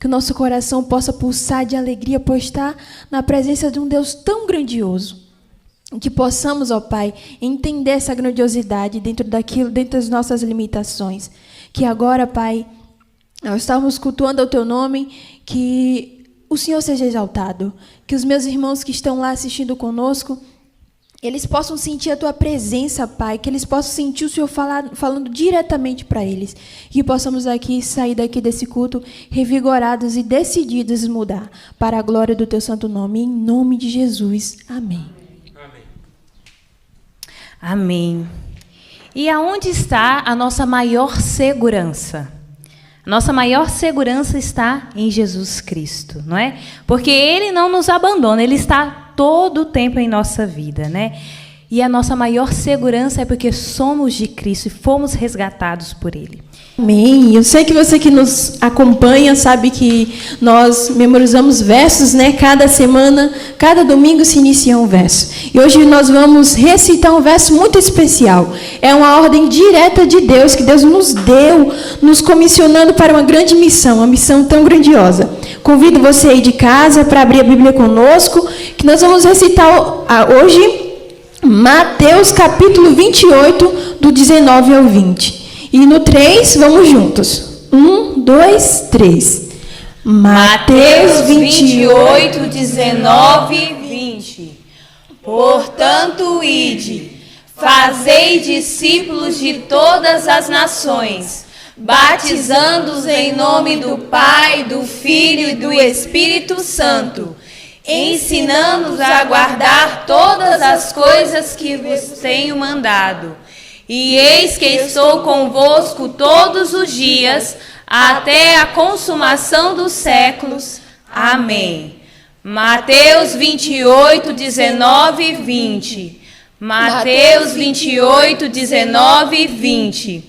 que o nosso coração possa pulsar de alegria por estar na presença de um Deus tão grandioso. Que possamos, ó Pai, entender essa grandiosidade dentro das nossas limitações. Que agora, Pai, nós estamos cultuando o Teu nome, que o Senhor seja exaltado. Que os meus irmãos que estão lá assistindo conosco, eles possam sentir a Tua presença, Pai. Que eles possam sentir o Senhor falando diretamente para eles. Que possamos sair daqui desse culto revigorados e decididos a mudar para a glória do Teu santo nome. Em nome de Jesus. Amém. Amém. E aonde está a nossa maior segurança? A nossa maior segurança está em Jesus Cristo, não é? Porque Ele não nos abandona, Ele está todo o tempo em nossa vida, né? E a nossa maior segurança é porque somos de Cristo e fomos resgatados por Ele. Amém. Eu sei que você que nos acompanha sabe que nós memorizamos versos, né? Cada semana, cada domingo se inicia um verso. E hoje nós vamos recitar um verso muito especial. É uma ordem direta de Deus, que Deus nos deu, nos comissionando para uma grande missão, uma missão tão grandiosa. Convido você aí de casa para abrir a Bíblia conosco, que nós vamos recitar hoje Mateus capítulo 28, do 19 ao 20. E no 3, vamos juntos. 1, 2, 3. Mateus 28, 19 e 20. Portanto, ide, fazei discípulos de todas as nações, batizando-os em nome do Pai, do Filho e do Espírito Santo, ensinando-os a guardar todas as coisas que vos tenho mandado. E eis que estou convosco todos os dias, até a consumação dos séculos. Amém. Mateus 28, 19 e 20. Mateus 28, 19 e 20.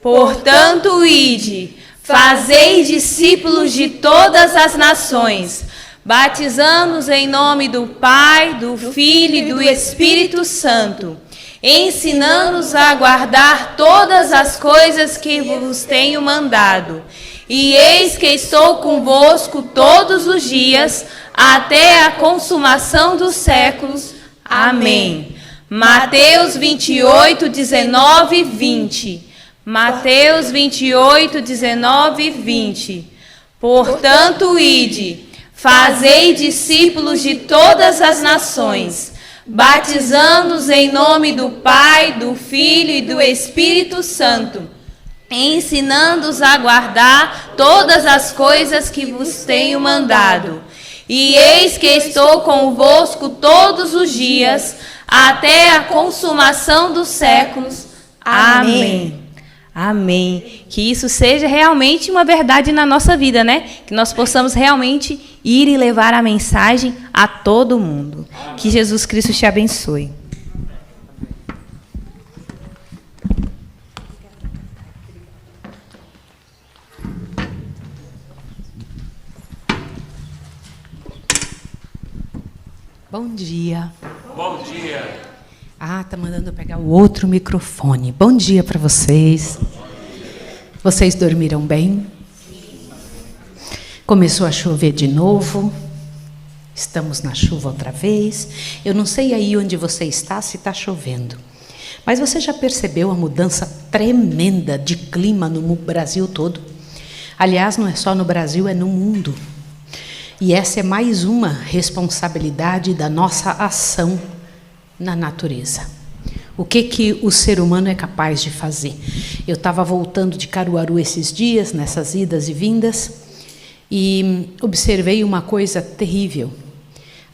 Portanto, ide, fazei discípulos de todas as nações, batizando-os em nome do Pai, do Filho e do Espírito Santo, ensinando-os a guardar todas as coisas que vos tenho mandado. E eis que estou convosco todos os dias, até a consumação dos séculos. Amém. Mateus 28, 19 e 20. Mateus 28, 19 e 20. Portanto, ide, fazei discípulos de todas as nações, batizando-os em nome do Pai, do Filho e do Espírito Santo, ensinando-os a guardar todas as coisas que vos tenho mandado. E eis que estou convosco todos os dias, até a consumação dos séculos. Amém. Amém. Que isso seja realmente uma verdade na nossa vida, né? Que nós possamos realmente ir e levar a mensagem a todo mundo. Que Jesus Cristo te abençoe. Bom dia. Bom dia. Tá mandando eu pegar o outro microfone. Bom dia para vocês. Vocês dormiram bem? Começou a chover de novo. Estamos na chuva outra vez. Eu não sei aí onde você está, se está chovendo. Mas você já percebeu a mudança tremenda de clima no Brasil todo? Aliás, não é só no Brasil, é no mundo. E essa é mais uma responsabilidade da nossa ação na natureza. O que o ser humano é capaz de fazer? Eu estava voltando de Caruaru esses dias, nessas idas e vindas, e observei uma coisa terrível.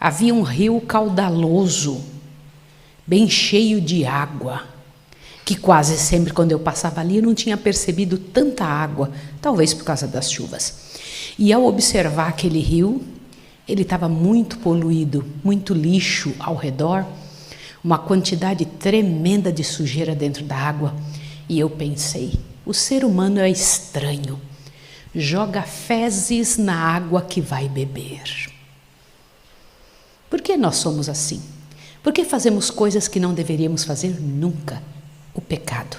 Havia um rio caudaloso, bem cheio de água, que quase sempre, quando eu passava ali, eu não tinha percebido tanta água, talvez por causa das chuvas. E ao observar aquele rio, ele estava muito poluído, muito lixo ao redor, uma quantidade tremenda de sujeira dentro da água. E eu pensei, o ser humano é estranho, joga fezes na água que vai beber. Por que nós somos assim? Por que fazemos coisas que não deveríamos fazer nunca? O pecado.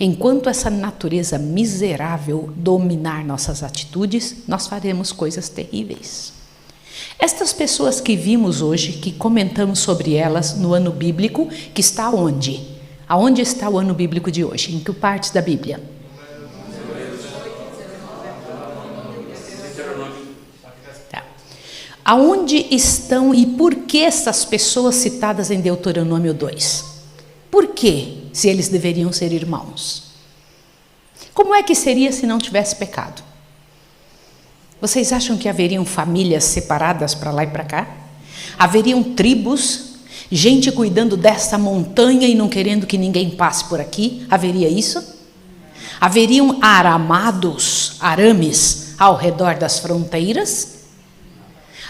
Enquanto essa natureza miserável dominar nossas atitudes, nós faremos coisas terríveis. Estas pessoas que vimos hoje, que comentamos sobre elas no ano bíblico, que está onde? Aonde está o ano bíblico de hoje? Em que partes da Bíblia? Tá. Aonde estão e por que essas pessoas citadas em Deuteronômio 2? Por quê, se eles deveriam ser irmãos? Como é que seria se não tivesse pecado? Vocês acham que haveriam famílias separadas para lá e para cá? Haveriam tribos, gente cuidando dessa montanha e não querendo que ninguém passe por aqui? Haveria isso? Haveriam arames ao redor das fronteiras?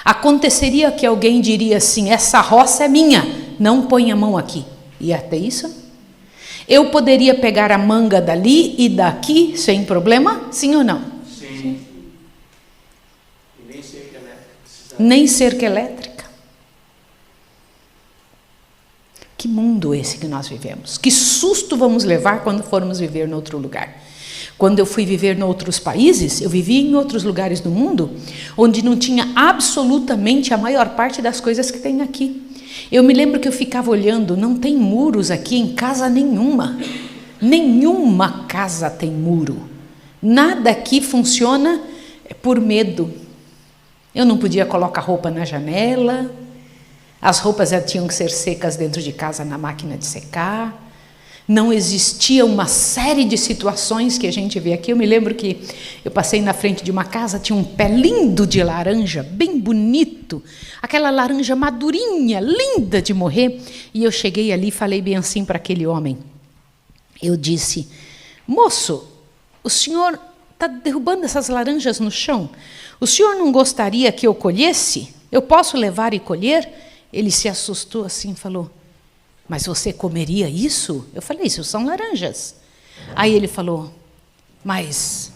Aconteceria que alguém diria assim, essa roça é minha, não põe a mão aqui. Ia ter isso? Eu poderia pegar a manga dali e daqui sem problema? Sim ou não? Sim. Nem cerca elétrica. Que mundo esse que nós vivemos? Que susto vamos levar quando formos viver em outro lugar? Quando eu fui viver em outros países, eu vivi em outros lugares do mundo, onde não tinha absolutamente a maior parte das coisas que tem aqui. Eu me lembro que eu ficava olhando, não tem muros aqui em casa nenhuma. Nenhuma casa tem muro. Nada aqui funciona por medo. Eu não podia colocar roupa na janela, as roupas tinham que ser secas dentro de casa na máquina de secar. Não existia uma série de situações que a gente vê aqui. Eu me lembro que eu passei na frente de uma casa, tinha um pé lindo de laranja, bem bonito, aquela laranja madurinha, linda de morrer, e eu cheguei ali e falei bem assim para aquele homem. Eu disse, moço, o senhor está derrubando essas laranjas no chão, o senhor não gostaria que eu colhesse? Eu posso levar e colher? Ele se assustou assim e falou, mas você comeria isso? Eu falei, isso são laranjas. Aí ele falou, mas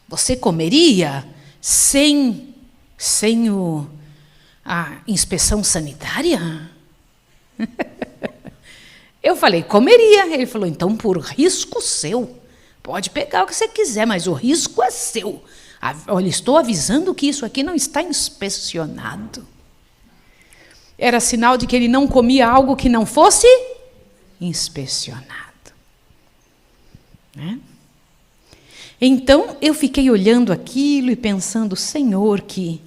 você comeria sem a inspeção sanitária? Eu falei, comeria. Ele falou, então por risco seu, pode pegar o que você quiser, mas o risco é seu. Olha, estou avisando que isso aqui não está inspecionado. Era sinal de que ele não comia algo que não fosse inspecionado. Né? Então, eu fiquei olhando aquilo e pensando, Senhor, que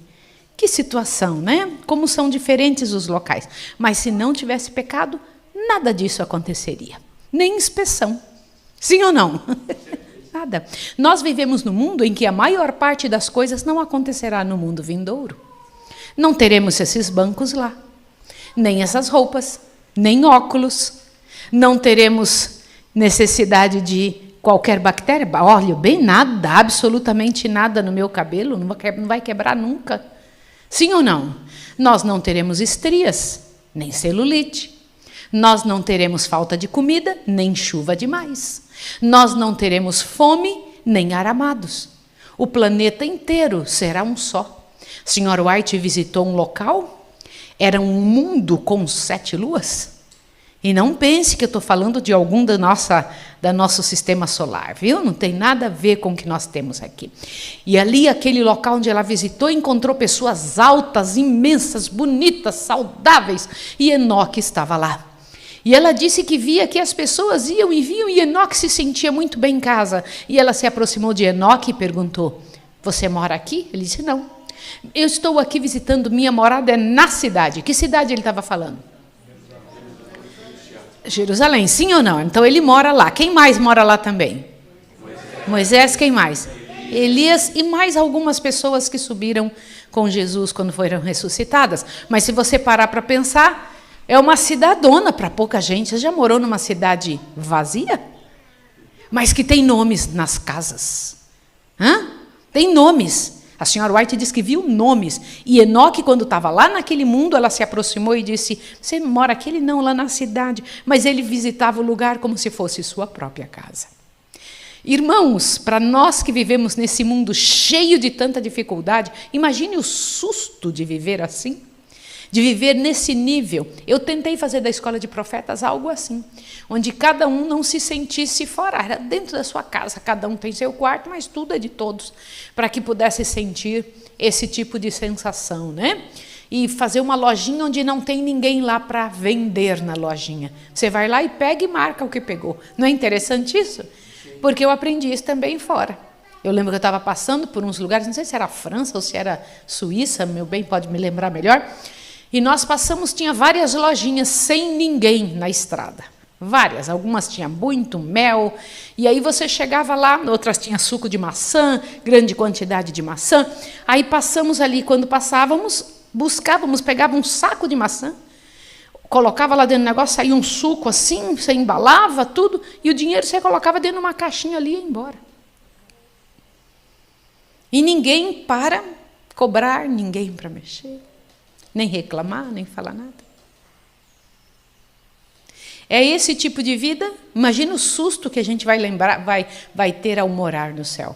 situação, né? Como são diferentes os locais. Mas se não tivesse pecado, nada disso aconteceria. Nem inspeção. Sim ou não? Nada. Nós vivemos num mundo em que a maior parte das coisas não acontecerá no mundo vindouro. Não teremos esses bancos lá. Nem essas roupas, nem óculos, não teremos necessidade de qualquer bactéria. Olha, bem nada, absolutamente nada no meu cabelo, não vai quebrar nunca. Sim ou não? Nós não teremos estrias, nem celulite. Nós não teremos falta de comida, nem chuva demais. Nós não teremos fome, nem aramados. O planeta inteiro será um só. Sr. White visitou um local, era um mundo com 7 luas. E não pense que eu estou falando de algum do nosso sistema solar, viu? Não tem nada a ver com o que nós temos aqui. E ali, aquele local onde ela visitou, encontrou pessoas altas, imensas, bonitas, saudáveis. E Enoque estava lá. E ela disse que via que as pessoas iam e vinham, e Enoque se sentia muito bem em casa. E ela se aproximou de Enoque e perguntou, você mora aqui? Ele disse, não. Eu estou aqui visitando, minha morada é na cidade. Que cidade ele estava falando? Jerusalém, sim ou não? Então ele mora lá. Quem mais mora lá também? Moisés, quem mais? Elias e mais algumas pessoas que subiram com Jesus quando foram ressuscitadas. Mas se você parar para pensar, é uma cidadona para pouca gente. Você já morou numa cidade vazia? Mas que tem nomes nas casas. Tem nomes. A senhora White diz que viu nomes. E Enoque, quando estava lá naquele mundo, ela se aproximou e disse, você mora aqui? Ele não, lá na cidade. Mas ele visitava o lugar como se fosse sua própria casa. Irmãos, para nós que vivemos nesse mundo cheio de tanta dificuldade, imagine o susto de viver assim. de viver nesse nível. Eu tentei fazer da escola de profetas algo assim, onde cada um não se sentisse fora, era dentro da sua casa, cada um tem seu quarto, mas tudo é de todos, para que pudesse sentir esse tipo de sensação, né? E fazer uma lojinha onde não tem ninguém lá para vender na lojinha. Você vai lá e pega e marca o que pegou. Não é interessante isso? Porque eu aprendi isso também fora. Eu lembro que eu estava passando por uns lugares, não sei se era França ou se era Suíça, meu bem pode me lembrar melhor, e nós passamos, tinha várias lojinhas sem ninguém na estrada. Várias, algumas tinham muito mel, e aí você chegava lá, outras tinham suco de maçã, grande quantidade de maçã. Aí passamos ali, quando passávamos, buscávamos, pegava um saco de maçã, colocava lá dentro do negócio, saía um suco assim, você embalava tudo, e o dinheiro você colocava dentro de uma caixinha ali e ia embora. E ninguém para cobrar, ninguém para mexer, nem reclamar, nem falar nada. É esse tipo de vida. Imagina o susto que a gente vai lembrar, vai ter ao morar no céu.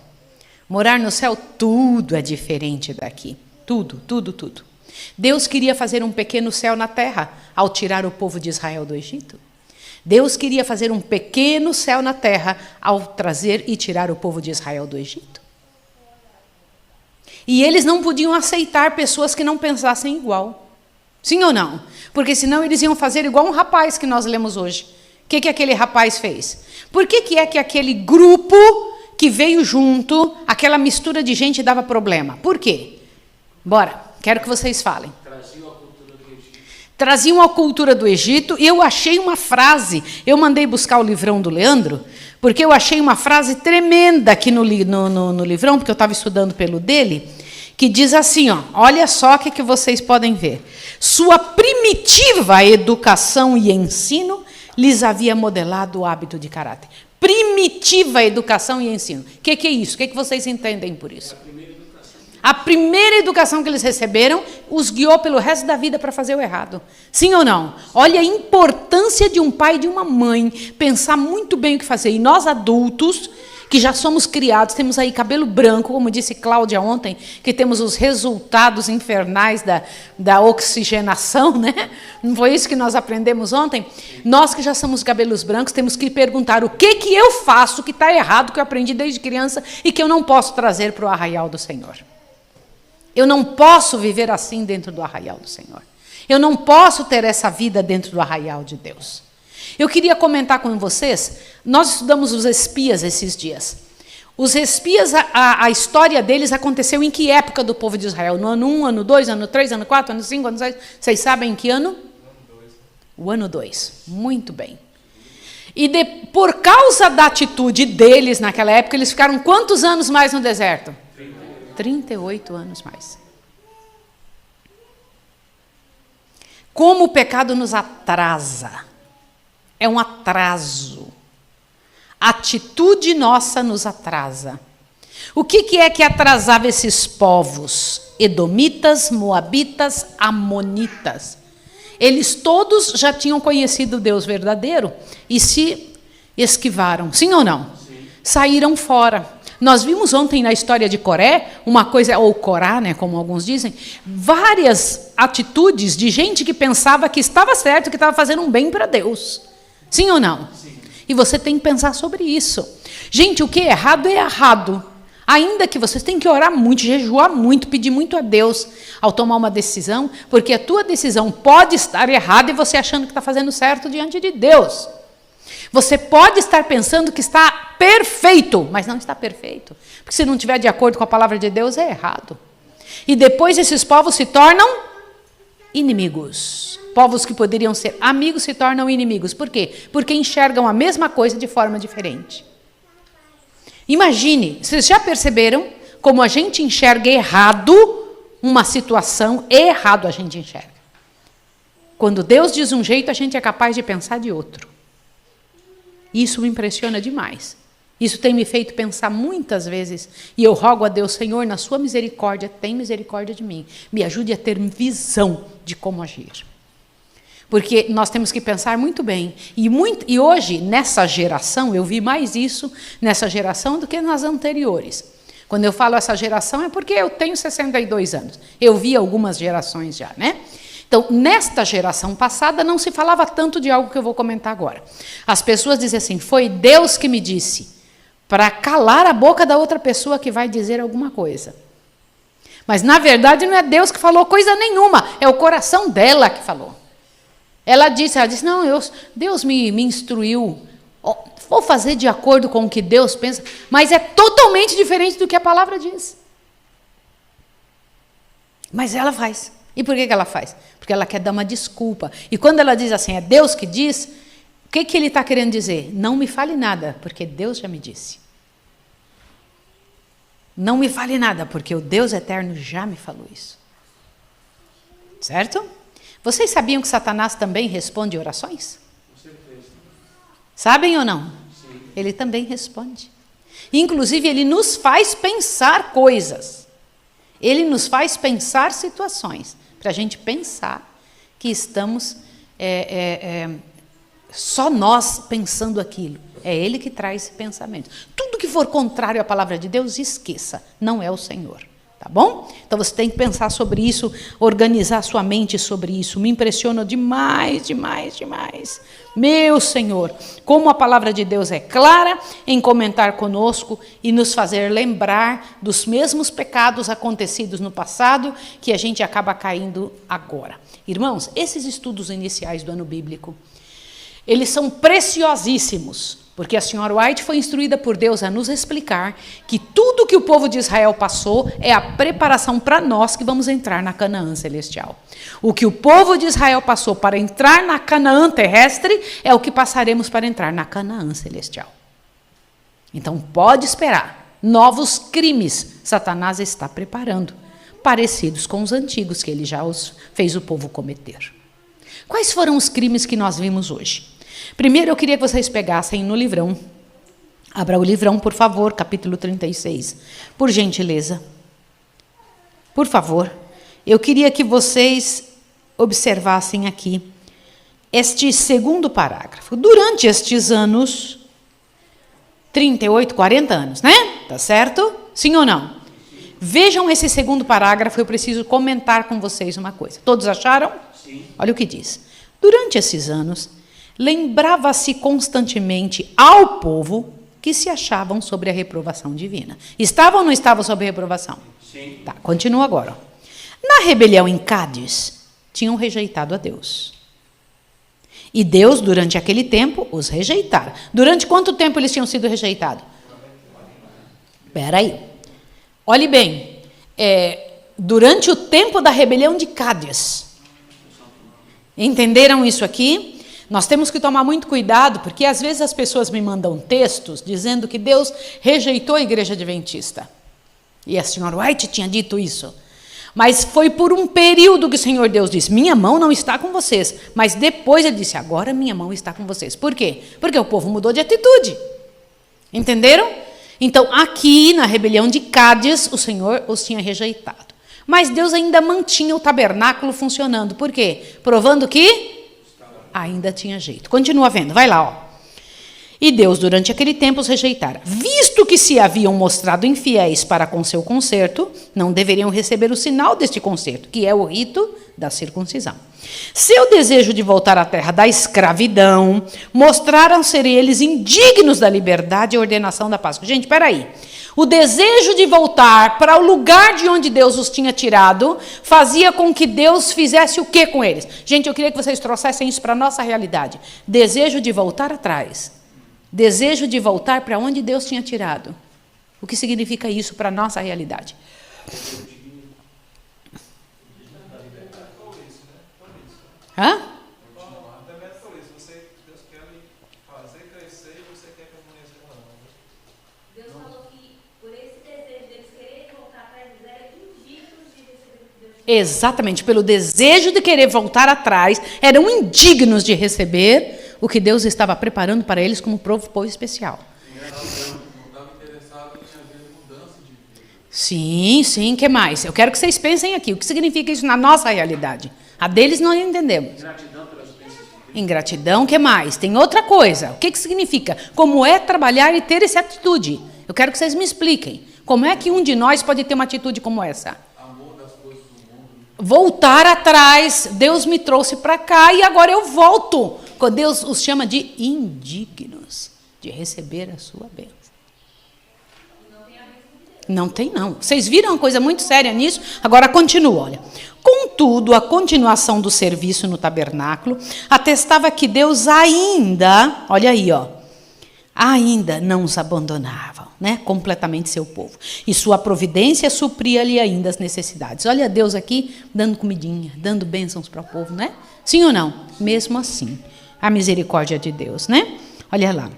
Morar no céu, tudo é diferente daqui. Tudo, tudo, tudo. Deus queria fazer um pequeno céu na terra ao tirar o povo de Israel do Egito. Deus queria fazer um pequeno céu na terra ao trazer e tirar o povo de Israel do Egito. E eles não podiam aceitar pessoas que não pensassem igual. Sim ou não? Porque senão eles iam fazer igual um rapaz que nós lemos hoje. O que aquele rapaz fez? Por que é que aquele grupo que veio junto, aquela mistura de gente dava problema? Por quê? Bora, quero que vocês falem. Traziam a cultura do Egito, e eu achei uma frase, eu mandei buscar o livrão do Leandro, porque eu achei uma frase tremenda aqui no livrão, porque eu estava estudando pelo dele, que diz assim, ó, olha só o que vocês podem ver. Sua primitiva educação e ensino lhes havia modelado o hábito de caráter. Primitiva educação e ensino. O que é isso? O que vocês entendem por isso? A primeira educação que eles receberam os guiou pelo resto da vida para fazer o errado. Sim ou não? Olha a importância de um pai e de uma mãe pensar muito bem o que fazer. E nós adultos, que já somos criados, temos aí cabelo branco, como disse Cláudia ontem, que temos os resultados infernais da oxigenação, né? Não foi isso que nós aprendemos ontem? Nós que já somos cabelos brancos, temos que perguntar o que eu faço que está errado, que eu aprendi desde criança e que eu não posso trazer para o arraial do Senhor. Eu não posso viver assim dentro do arraial do Senhor. Eu não posso ter essa vida dentro do arraial de Deus. Eu queria comentar com vocês, nós estudamos os espias esses dias. Os espias, a história deles aconteceu em que época do povo de Israel? No ano 1, ano 2, ano 3, ano 4, ano 5, ano 6? Vocês sabem em que ano? Ano 2. O ano 2, muito bem. E por causa da atitude deles naquela época, eles ficaram quantos anos mais no deserto? 38 anos mais. Como o pecado nos atrasa. É um atraso. A atitude nossa nos atrasa. O que é que atrasava esses povos? Edomitas, moabitas, amonitas. Eles todos já tinham conhecido o Deus verdadeiro e se esquivaram. Sim ou não? Sim. Saíram fora. Nós vimos ontem na história de Coré, uma coisa, ou Corá, né, como alguns dizem, várias atitudes de gente que pensava que estava certo, que estava fazendo um bem para Deus. Sim ou não? Sim. E você tem que pensar sobre isso. Gente, o que é errado. Ainda que vocês têm que orar muito, jejuar muito, pedir muito a Deus ao tomar uma decisão, porque a tua decisão pode estar errada e você achando que está fazendo certo diante de Deus. Você pode estar pensando que está perfeito, mas não está perfeito. Porque se não estiver de acordo com a palavra de Deus, é errado. E depois esses povos se tornam inimigos. Povos que poderiam ser amigos se tornam inimigos. Por quê? Porque enxergam a mesma coisa de forma diferente. Imagine, vocês já perceberam como a gente enxerga errado uma situação, errado a gente enxerga. Quando Deus diz um jeito, a gente é capaz de pensar de outro. Isso me impressiona demais. Isso tem me feito pensar muitas vezes. E eu rogo a Deus, Senhor, na sua misericórdia, tem misericórdia de mim. Me ajude a ter visão de como agir. Porque nós temos que pensar muito bem. E hoje, nessa geração, eu vi mais isso nessa geração do que nas anteriores. Quando eu falo essa geração é porque eu tenho 62 anos. Eu vi algumas gerações já, né? Então, nesta geração passada, não se falava tanto de algo que eu vou comentar agora. As pessoas dizem assim, foi Deus que me disse, para calar a boca da outra pessoa que vai dizer alguma coisa. Mas, na verdade, não é Deus que falou coisa nenhuma, é o coração dela que falou. Ela disse, não, Deus me instruiu, vou fazer de acordo com o que Deus pensa, mas é totalmente diferente do que a palavra diz. Mas ela faz. E por que ela faz? Porque ela quer dar uma desculpa. E quando ela diz assim, é Deus que diz, o que ele está querendo dizer? Não me fale nada, porque Deus já me disse. Não me fale nada, porque o Deus eterno já me falou isso. Certo? Vocês sabiam que Satanás também responde orações? Sabem ou não? Sim. Ele também responde. Inclusive, ele nos faz pensar coisas. Ele nos faz pensar situações, para a gente pensar que estamos só nós pensando aquilo. É ele que traz esse pensamento. Tudo que for contrário à palavra de Deus, esqueça, não é o Senhor. Tá bom? Então você tem que pensar sobre isso, organizar sua mente sobre isso. Me impressiona demais, demais, demais. Meu Senhor, como a palavra de Deus é clara em comentar conosco e nos fazer lembrar dos mesmos pecados acontecidos no passado que a gente acaba caindo agora. Irmãos, esses estudos iniciais do ano bíblico, eles são preciosíssimos, porque a senhora White foi instruída por Deus a nos explicar que tudo que o povo de Israel passou é a preparação para nós que vamos entrar na Canaã celestial. O que o povo de Israel passou para entrar na Canaã terrestre é o que passaremos para entrar na Canaã celestial. Então pode esperar, novos crimes Satanás está preparando, parecidos com os antigos que ele já fez o povo cometer. Quais foram os crimes que nós vimos hoje? Primeiro, eu queria que vocês pegassem no livrão. Abra o livrão, por favor, capítulo 36. Por gentileza. Por favor. Eu queria que vocês observassem aqui este segundo parágrafo. Durante estes anos, 38, 40 anos, né? Tá certo? Sim ou não? Vejam esse segundo parágrafo, eu preciso comentar com vocês uma coisa. Todos acharam? Sim. Olha o que diz. Durante esses anos, lembrava-se constantemente ao povo que se achavam sobre a reprovação divina. Estavam ou não estavam sob reprovação? Sim. Tá, continua agora. Na rebelião em Cádiz, tinham rejeitado a Deus. E Deus, durante aquele tempo, os rejeitara. Durante quanto tempo eles tinham sido rejeitados? Espera aí. Olhe bem. Durante o tempo da rebelião de Cádiz. Entenderam isso aqui? Nós temos que tomar muito cuidado, porque às vezes as pessoas me mandam textos dizendo que Deus rejeitou a igreja adventista. E a senhora White tinha dito isso. Mas foi por um período que o Senhor Deus disse, minha mão não está com vocês. Mas depois ele disse, agora minha mão está com vocês. Por quê? Porque o povo mudou de atitude. Entenderam? Então, aqui na rebelião de Cádiz, o Senhor os tinha rejeitado. Mas Deus ainda mantinha o tabernáculo funcionando. Por quê? Provando que ainda tinha jeito. Continua vendo, vai lá, ó. E Deus, durante aquele tempo, os rejeitara. Visto que se haviam mostrado infiéis para com seu concerto, não deveriam receber o sinal deste concerto, que é o rito da circuncisão. Seu desejo de voltar à terra da escravidão, mostraram ser eles indignos da liberdade e ordenação da Páscoa. Gente, espera aí. O desejo de voltar para o lugar de onde Deus os tinha tirado, fazia com que Deus fizesse o que com eles? Gente, eu queria que vocês trouxessem isso para a nossa realidade. Desejo de voltar atrás. Desejo de voltar para onde Deus tinha tirado. O que significa isso para a nossa realidade? Hã? Deus falou que por esse desejo deles quererem voltar atrás, eles eram indignos de receber o que Deus tinha. Exatamente, pelo desejo de querer voltar atrás, eram indignos de receber o que Deus estava preparando para eles como povo especial. Sim, sim, o que mais? Eu quero que vocês pensem aqui, o que significa isso na nossa realidade? A deles nós não entendemos. Ingratidão, o que mais? Tem outra coisa. O que significa? Como é trabalhar e ter essa atitude? Eu quero que vocês me expliquem. Como é que um de nós pode ter uma atitude como essa? Amor das coisas do mundo. voltar atrás. Deus me trouxe para cá e agora eu volto. Deus os chama de indignos de receber a sua bênção. Não tem não. Vocês viram uma coisa muito séria nisso? Agora continua, olha. Contudo, a continuação do serviço no tabernáculo atestava que Deus ainda, olha aí, ó, ainda não os abandonava, né, completamente seu povo. E sua providência supria-lhe ainda as necessidades. Olha Deus aqui dando comidinha, dando bênçãos para o povo, né? Sim ou não? Mesmo assim, a misericórdia de Deus, né? Olha lá.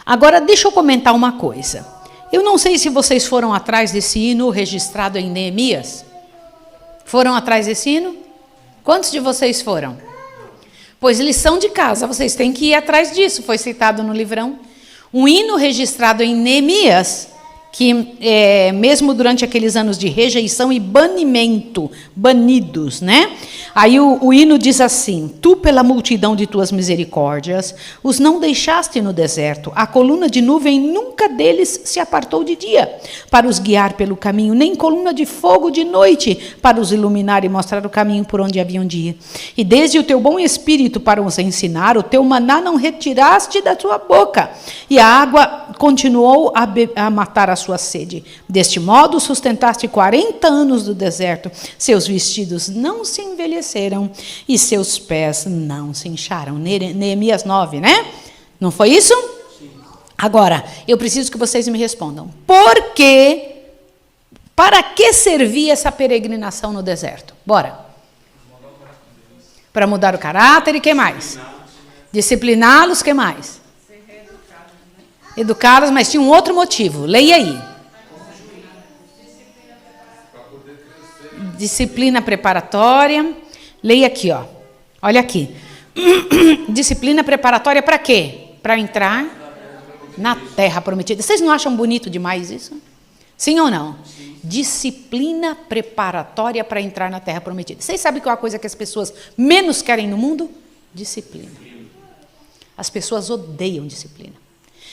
Agora, deixa eu comentar uma coisa. Eu não sei se vocês foram atrás desse hino registrado em Neemias. Foram atrás desse hino? Quantos de vocês foram? Pois lição de casa, vocês têm que ir atrás disso. Foi citado no livrão. Um hino registrado em Neemias, que mesmo durante aqueles anos de rejeição e banimento, banidos, né? Aí o hino diz assim: tu pela multidão de tuas misericórdias os não deixaste no deserto, a coluna de nuvem nunca deles se apartou de dia, para os guiar pelo caminho, nem coluna de fogo de noite, para os iluminar e mostrar o caminho por onde haviam de ir. E desde o teu bom espírito para os ensinar, o teu maná não retiraste da tua boca, e a água continuou a matar a sua sede. Deste modo sustentaste 40 anos do deserto, seus vestidos não se envelheceram e seus pés não se incharam. Neemias 9, né? Não foi isso? Sim. Agora, eu preciso que vocês me respondam. Para que servia essa peregrinação no deserto? Bora. Para mudar o caráter e que mais? Discipliná-los, que mais? Educá-los, mas tinha um outro motivo. Leia aí. Disciplina preparatória. Leia aqui, ó. Olha aqui. Disciplina preparatória para quê? Para entrar na terra prometida. Vocês não acham bonito demais isso? Sim ou não? Sim. Disciplina preparatória para entrar na terra prometida. Vocês sabem qual é a coisa que as pessoas menos querem no mundo? Disciplina. As pessoas odeiam disciplina.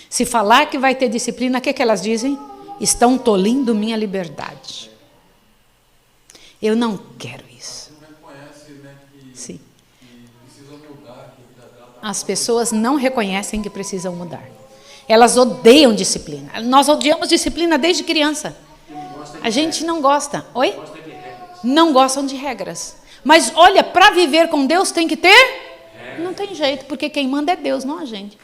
Se falar que vai ter disciplina, o que elas dizem? Estão tolindo minha liberdade. Eu não quero isso. Sim. As pessoas não reconhecem que precisam mudar. Elas odeiam disciplina. Nós odiamos disciplina desde criança. A gente não gosta. Oi? Não gostam de regras. Mas olha, para viver com Deus tem que ter? Não tem jeito, porque quem manda é Deus, não a gente.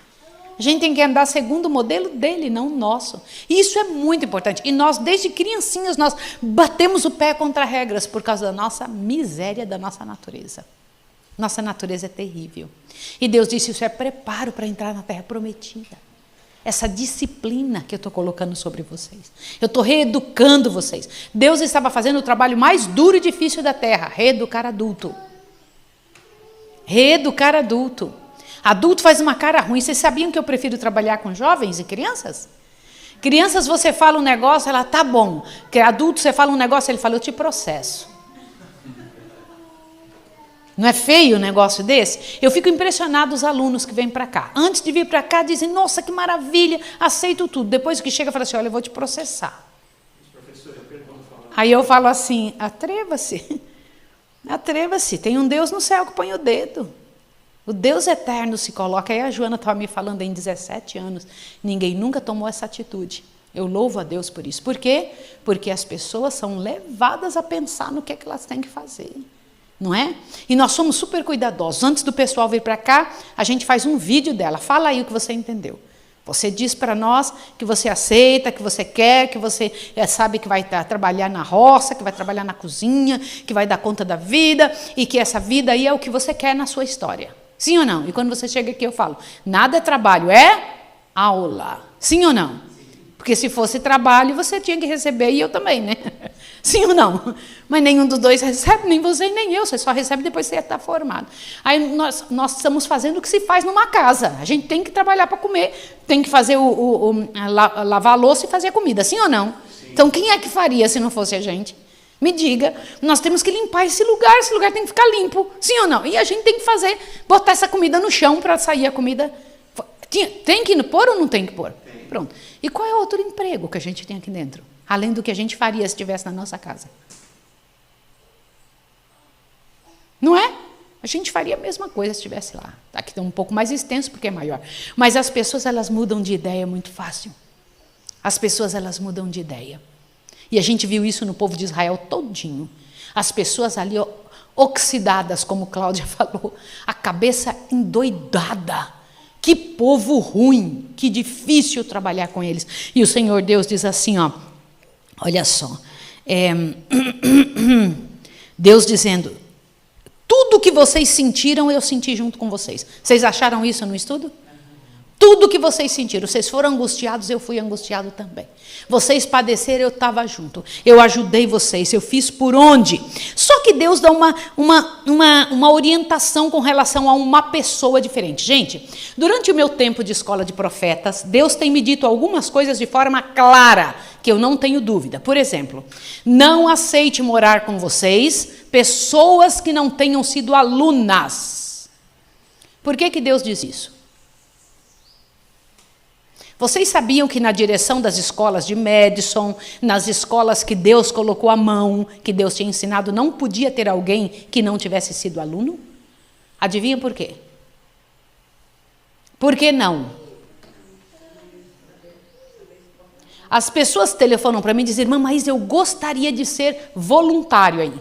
A gente tem que andar segundo o modelo dele, não o nosso. E isso é muito importante. E nós, desde criancinhas, nós batemos o pé contra regras por causa da nossa miséria, da nossa natureza. Nossa natureza é terrível. E Deus disse, isso é preparo para entrar na terra prometida. Essa disciplina que eu estou colocando sobre vocês. Eu estou reeducando vocês. Deus estava fazendo o trabalho mais duro e difícil da terra. Reeducar adulto. Reeducar adulto. Adulto faz uma cara ruim. Vocês sabiam que eu prefiro trabalhar com jovens e crianças? Crianças, você fala um negócio, ela tá bom. Que adulto, você fala um negócio, ele fala, eu te processo. Não é feio um negócio desse? Eu fico impressionado os alunos que vêm para cá. Antes de vir para cá, dizem, nossa, que maravilha, aceito tudo. Depois que chega, fala assim, olha, eu vou te processar. Aí eu falo assim, atreva-se. Atreva-se. Tem um Deus no céu que põe o dedo. O Deus eterno se coloca. Aí a Joana estava me falando em 17 anos. Ninguém nunca tomou essa atitude. Eu louvo a Deus por isso. Por quê? Porque as pessoas são levadas a pensar no que elas têm que fazer. Não é? E nós somos super cuidadosos. Antes do pessoal vir para cá, a gente faz um vídeo dela. Fala aí o que você entendeu. Você diz para nós que você aceita, que você quer, que você sabe que vai trabalhar na roça, que vai trabalhar na cozinha, que vai dar conta da vida e que essa vida aí é o que você quer na sua história. Sim ou não? E quando você chega aqui eu falo, nada é trabalho, é aula. Sim ou não? Porque se fosse trabalho, você tinha que receber, e eu também, né? Sim ou não? Mas nenhum dos dois recebe, nem você nem eu. Você só recebe depois que você está formado. Aí nós estamos fazendo o que se faz numa casa. A gente tem que trabalhar para comer, tem que fazer lavar a louça e fazer a comida. Sim ou não? Sim. Então, quem é que faria se não fosse a gente? Me diga. Nós temos que limpar esse lugar tem que ficar limpo. Sim ou não? E a gente tem que botar essa comida no chão para sair a comida. Tem que pôr ou não tem que pôr? Tem. Pronto. E qual é o outro emprego que a gente tem aqui dentro? Além do que a gente faria se estivesse na nossa casa. Não é? A gente faria a mesma coisa se estivesse lá. Aqui é um pouco mais extenso porque é maior. Mas as pessoas, elas mudam de ideia muito fácil. As pessoas, elas mudam de ideia. E a gente viu isso no povo de Israel todinho. As pessoas ali oxidadas, como Cláudia falou, a cabeça endoidada. Que povo ruim, que difícil trabalhar com eles. E o Senhor Deus diz assim, ó, olha só, Deus dizendo, tudo que vocês sentiram, eu senti junto com vocês. Vocês acharam isso no estudo? Tudo que vocês sentiram, vocês foram angustiados, eu fui angustiado também. Vocês padeceram, eu estava junto. Eu ajudei vocês, eu fiz por onde. Só que Deus dá uma orientação com relação a uma pessoa diferente. Gente, durante o meu tempo de escola de profetas, Deus tem me dito algumas coisas de forma clara, que eu não tenho dúvida. Por exemplo, não aceite morar com vocês pessoas que não tenham sido alunas. Por que Deus diz isso? Vocês sabiam que na direção das escolas de Madison, nas escolas que Deus colocou a mão, que Deus tinha ensinado, não podia ter alguém que não tivesse sido aluno? Adivinha por quê? Por que não? As pessoas telefonam para mim e dizem, irmã, mas eu gostaria de ser voluntário aí.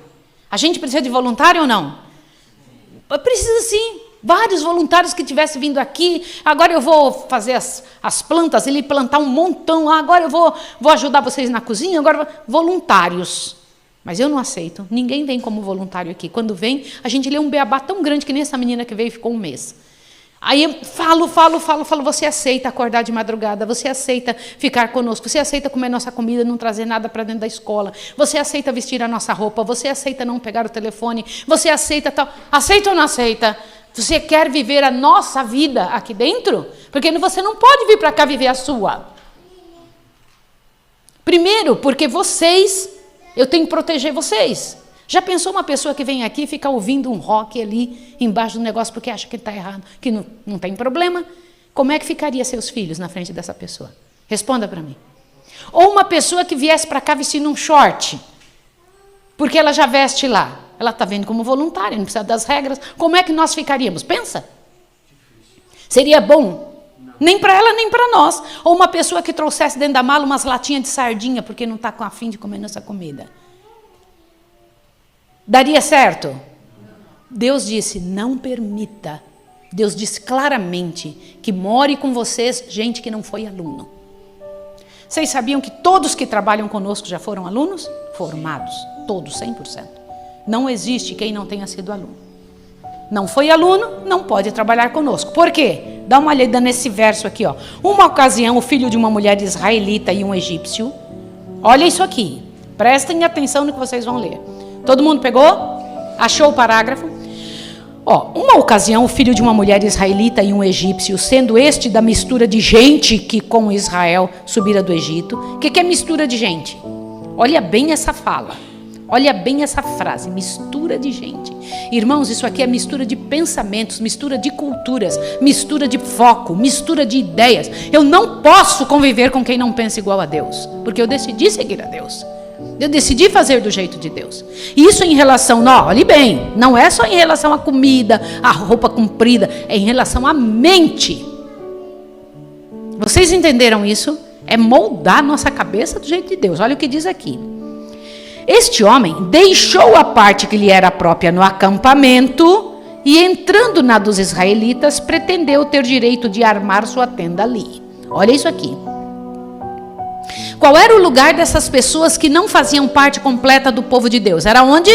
A gente precisa de voluntário ou não? Precisa sim. Vários voluntários que tivessem vindo aqui, agora eu vou fazer as plantas, ele plantar um montão, agora eu vou ajudar vocês na cozinha, agora voluntários. Mas eu não aceito, ninguém vem como voluntário aqui. Quando vem, a gente lê um beabá tão grande que nem essa menina que veio e ficou um mês. Aí eu falo, você aceita acordar de madrugada, você aceita ficar conosco, você aceita comer nossa comida, não trazer nada para dentro da escola, você aceita vestir a nossa roupa, você aceita não pegar o telefone, você aceita tal. Aceita ou não aceita? Você quer viver a nossa vida aqui dentro? Porque você não pode vir para cá viver a sua. Primeiro, porque eu tenho que proteger vocês. Já pensou uma pessoa que vem aqui e fica ouvindo um rock ali embaixo do negócio porque acha que ele está errado, que não tem problema? Como é que ficaria seus filhos na frente dessa pessoa? Responda para mim. Ou uma pessoa que viesse para cá vestindo um short, porque ela já veste lá. Ela está vendo como voluntária, não precisa das regras. Como é que nós ficaríamos? Pensa. Seria bom? Nem para ela, nem para nós. Ou uma pessoa que trouxesse dentro da mala umas latinhas de sardinha, porque não está com a fim de comer nossa comida. Daria certo? Deus disse, não permita. Deus disse claramente que more com vocês gente que não foi aluno. Vocês sabiam que todos que trabalham conosco já foram alunos? Formados. Todos, 100%. Não existe quem não tenha sido aluno. Não foi aluno, não pode trabalhar conosco. Por quê? Dá uma olhada nesse verso aqui, ó. Uma ocasião, o filho de uma mulher israelita e um egípcio. Olha isso aqui. Prestem atenção no que vocês vão ler. Todo mundo pegou? Achou o parágrafo? Ó, uma ocasião, o filho de uma mulher israelita e um egípcio, sendo este da mistura de gente que com Israel subira do Egito. O que é mistura de gente? Olha bem essa fala. Olha bem essa frase, mistura de gente. Irmãos, isso aqui é mistura de pensamentos, mistura de culturas, mistura de foco, mistura de ideias. Eu não posso conviver com quem não pensa igual a Deus, porque eu decidi seguir a Deus. Eu decidi fazer do jeito de Deus. Isso em relação, não, olhe bem, não é só em relação à comida, à roupa comprida, é em relação à mente. Vocês entenderam isso? É moldar a nossa cabeça do jeito de Deus. Olha o que diz aqui. Este homem deixou a parte que lhe era própria no acampamento e, entrando na dos israelitas, pretendeu ter direito de armar sua tenda ali. Olha isso aqui. Qual era o lugar dessas pessoas que não faziam parte completa do povo de Deus? Era onde?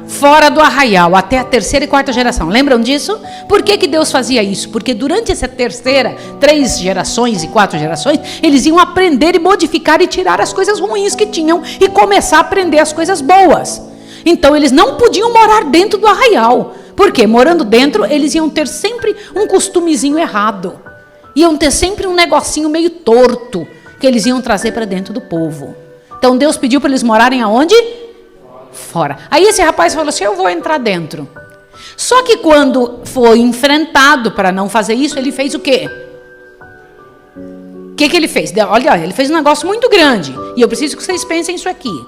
Fora do arraial, até a 3ª e 4ª geração. Lembram disso? Por que Deus fazia isso? Porque durante essa 3 gerações e 4 gerações, eles iam aprender e modificar e tirar as coisas ruins que tinham e começar a aprender as coisas boas. Então, eles não podiam morar dentro do arraial. Por quê? Morando dentro, eles iam ter sempre um costumezinho errado. Iam ter sempre um negocinho meio torto que eles iam trazer para dentro do povo. Então, Deus pediu para eles morarem aonde? Fora. Aí esse rapaz falou assim, eu vou entrar dentro. Só que quando foi enfrentado para não fazer isso, ele fez o quê? O que ele fez? Olha, ele fez um negócio muito grande. E eu preciso que vocês pensem isso aqui.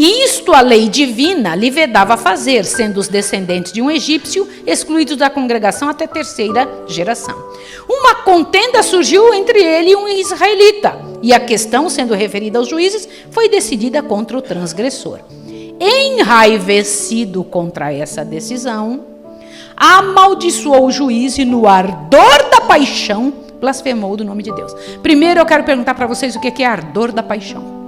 Isto a lei divina lhe vedava fazer, sendo os descendentes de um egípcio excluídos da congregação até a 3ª geração. Uma contenda surgiu entre ele e um israelita, e a questão, sendo referida aos juízes, foi decidida contra o transgressor. Enraivecido contra essa decisão, amaldiçoou o juiz e, no ardor da paixão, blasfemou do nome de Deus. Primeiro eu quero perguntar para vocês o que é ardor da paixão.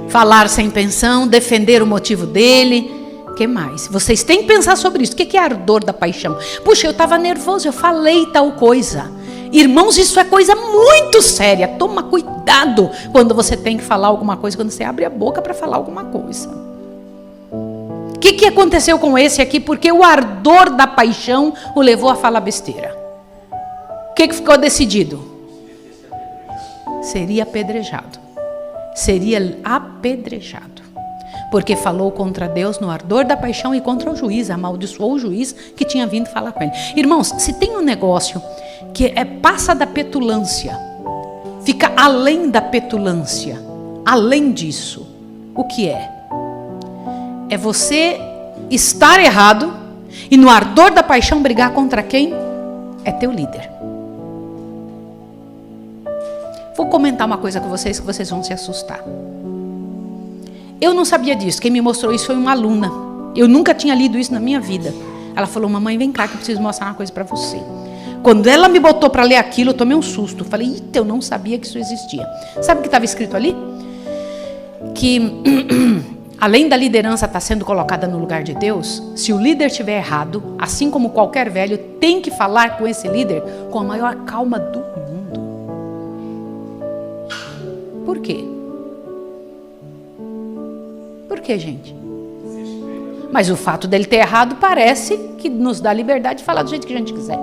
Falar sem pensão, defender o motivo dele. O que mais? Vocês têm que pensar sobre isso. O que é ardor da paixão? Puxa, eu estava nervoso, eu falei tal coisa. Irmãos, isso é coisa muito séria. Toma cuidado quando você tem que falar alguma coisa, quando você abre a boca para falar alguma coisa. O que aconteceu com esse aqui? Porque o ardor da paixão o levou a falar besteira. O que ficou decidido? Seria apedrejado. Seria apedrejado, porque falou contra Deus no ardor da paixão e contra o juiz, amaldiçoou o juiz que tinha vindo falar com ele. Irmãos, se tem um negócio que passa da petulância, fica além da petulância, além disso, o que é? É você estar errado e no ardor da paixão brigar contra quem? É teu líder. Vou comentar uma coisa com vocês que vocês vão se assustar. Eu não sabia disso. Quem me mostrou isso foi uma aluna. Eu nunca tinha lido isso na minha vida. Ela falou: mamãe, vem cá que eu preciso mostrar uma coisa para você. Quando ela me botou para ler aquilo, eu tomei um susto. Falei: eita, eu não sabia que isso existia. Sabe o que estava escrito ali? Que além da liderança estar sendo colocada no lugar de Deus, se o líder estiver errado, assim como qualquer velho, tem que falar com esse líder com a maior calma do mundo. Por quê? Por quê, gente? Mas o fato dele ter errado parece que nos dá liberdade de falar do jeito que a gente quiser.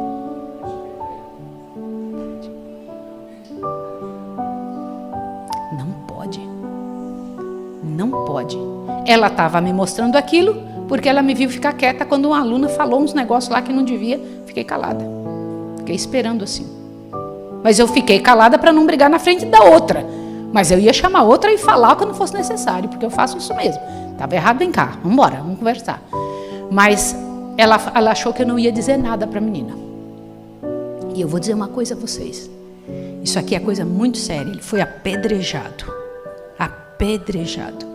Não pode. Não pode. Ela estava me mostrando aquilo porque ela me viu ficar quieta quando uma aluna falou uns negócios lá que não devia. Fiquei calada. Fiquei esperando assim. Mas eu fiquei calada para não brigar na frente da outra. Mas eu ia chamar outra e falar quando fosse necessário, porque eu faço isso mesmo. Estava errado, vem cá, vamos embora, vamos conversar. Mas ela achou que eu não ia dizer nada para a menina. E eu vou dizer uma coisa a vocês. Isso aqui é coisa muito séria. Ele foi apedrejado. Apedrejado.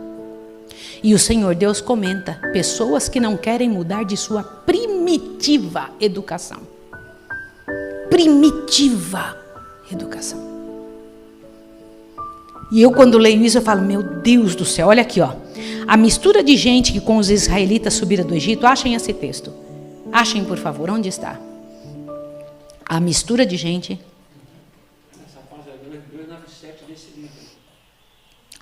E o Senhor Deus comenta: pessoas que não querem mudar de sua primitiva educação. Primitiva educação. E eu, quando leio isso, eu falo: meu Deus do céu, olha aqui, ó. A mistura de gente que com os israelitas subiram do Egito. Achem esse texto. Achem, por favor, onde está? A mistura de gente.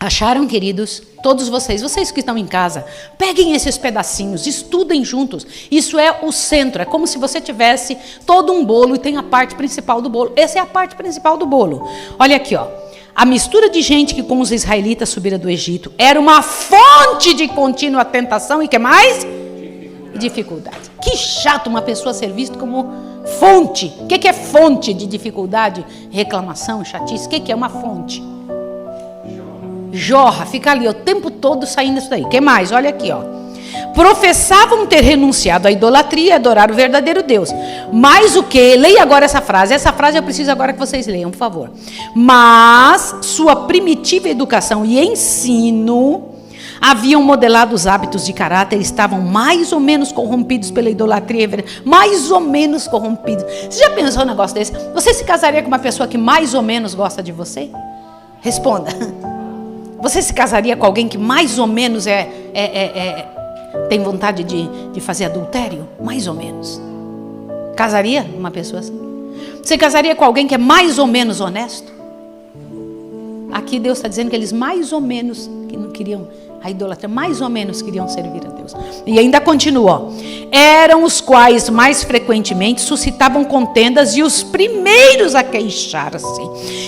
Acharam, queridos? Todos vocês que estão em casa, peguem esses pedacinhos, estudem juntos. Isso é o centro, é como se você tivesse todo um bolo e tem a parte principal do bolo. Essa é a parte principal do bolo. Olha aqui, ó. A mistura de gente que com os israelitas subiram do Egito era uma fonte de contínua tentação e que mais? Dificuldade. Que chato uma pessoa ser vista como fonte. O que é fonte de dificuldade? Reclamação, chatice. O que é uma fonte? Jorra, fica ali o tempo todo saindo isso daí. O que mais? Olha aqui, ó. Professavam ter renunciado à idolatria e adorar o verdadeiro Deus. Mas o que? Leia agora essa frase. Essa frase eu preciso agora que vocês leiam, por favor. Mas sua primitiva educação e ensino haviam modelado os hábitos de caráter, estavam mais ou menos corrompidos pela idolatria, mais ou menos corrompidos. Você já pensou um negócio desse? Você se casaria com uma pessoa que mais ou menos gosta de você? Responda. Você se casaria com alguém que mais ou menos tem vontade de fazer adultério? Mais ou menos. Casaria com uma pessoa assim? Você casaria com alguém que é mais ou menos honesto? Aqui Deus está dizendo que eles mais ou menos, que não queriam a idolatria, mais ou menos queriam servir a Deus. E ainda continua, eram os quais mais frequentemente suscitavam contendas e os primeiros a queixar-se